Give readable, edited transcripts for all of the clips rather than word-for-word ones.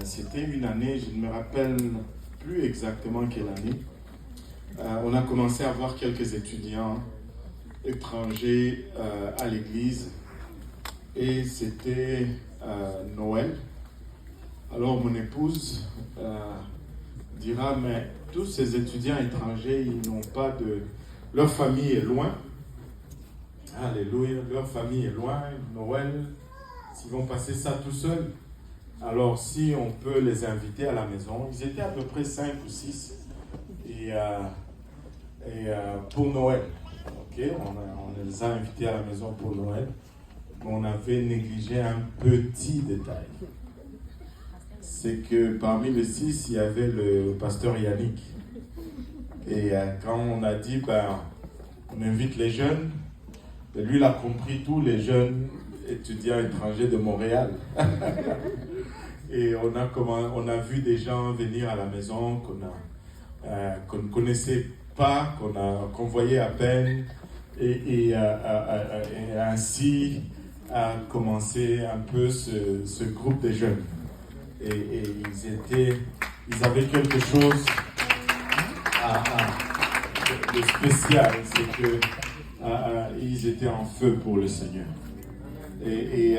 C'était une année, je ne me rappelle plus exactement quelle année. On a commencé à avoir quelques étudiants étrangers à l'église et c'était Noël. Alors mon épouse dira, mais tous ces étudiants étrangers, ils n'ont pas de... Leur famille est loin. Alléluia, leur famille est loin. Noël, s'ils vont passer ça tout seuls, alors si on peut les inviter à la maison. Ils étaient à peu près 5 ou 6 et pour Noël. Okay, on les a invités à la maison pour Noël. Mais on avait négligé un petit détail. C'est que parmi les 6, il y avait le pasteur Yannick. Et quand on a dit, on invite les jeunes, lui, il a compris tous les jeunes étudiants étrangers de Montréal. Et on a vu des gens venir à la maison qu'on ne connaissait pas, qu'on voyait à peine. Et ainsi a commencé un peu ce groupe de jeunes. Et ils avaient quelque chose de spécial, c'est que ils étaient en feu pour le Seigneur. Et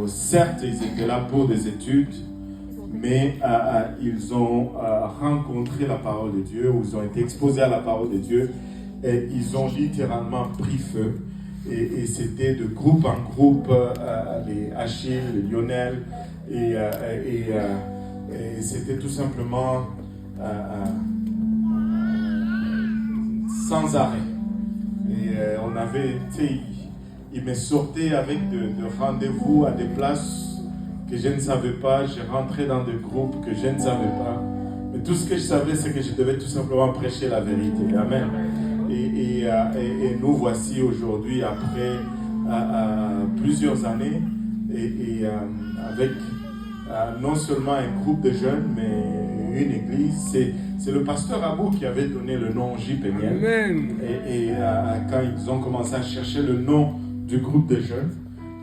certes, ils étaient là pour des études, mais ils ont rencontré la parole de Dieu, ou ils ont été exposés à la parole de Dieu, et ils ont littéralement pris feu. Et c'était de groupe en groupe, les Achille, les Lionel, et c'était tout simplement sans arrêt. Et on avait, il me sortait avec de rendez-vous à des places que je ne savais pas. Je rentrais dans des groupes que je ne savais pas. Mais tout ce que je savais, c'est que je devais tout simplement prêcher la vérité. Amen. Et nous voici aujourd'hui, après plusieurs années, et avec non seulement un groupe de jeunes, mais une église. C'est le pasteur Abou qui avait donné le nom JPNL. Amen. Et quand ils ont commencé à chercher le nom du groupe de jeunes,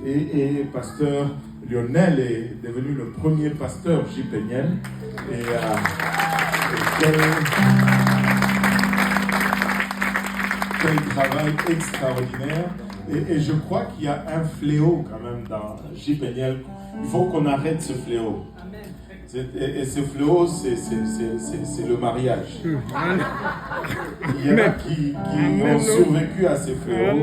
et pasteur Lionel est devenu le premier pasteur JPNL. Quel travail extraordinaire. Et je crois qu'il y a un fléau quand même dans JPNL. Il faut qu'on arrête ce fléau. Et ce fléau, c'est le mariage. Il y en a qui ont survécu à ce fléau.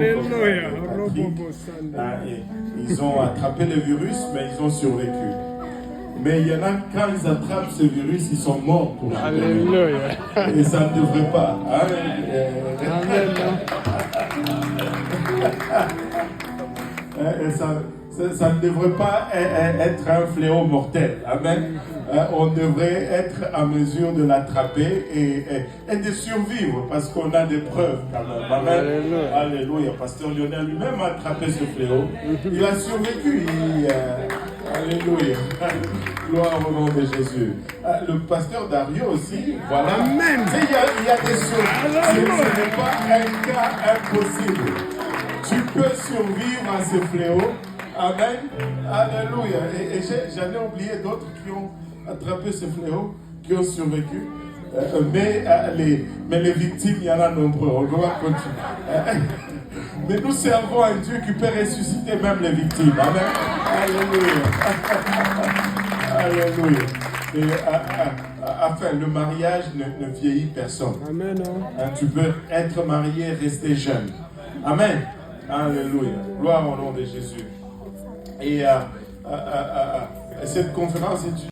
Ils ont attrapé le virus, mais ils ont survécu. Mais il y en a, quand ils attrapent ce virus, ils sont morts pour Alléluia. Et ça ne devrait pas. Ça ne devrait pas être un fléau mortel. Amen. On devrait être à mesure de l'attraper et de survivre parce qu'on a des preuves quand même. Amen. Alléluia. Alléluia. Pasteur Lionel lui-même a attrapé ce fléau. Il a survécu. Alléluia. Gloire au nom de Jésus. Le pasteur Dario aussi. Voilà. Amen. Il y a des choses. Ce n'est pas un cas impossible. Tu peux survivre à ce fléau. Amen. Alléluia. Et j'en ai oublié d'autres qui ont attrapé ce fléau, qui ont survécu. Mais les victimes, il y en a nombreux. On doit continuer. Mais nous servons un Dieu qui peut ressusciter même les victimes. Amen. Alléluia. Alléluia. Et enfin, le mariage ne vieillit personne. Amen. Tu peux être marié et rester jeune. Amen. Alléluia. Gloire au nom de Jésus. Et cette conférence est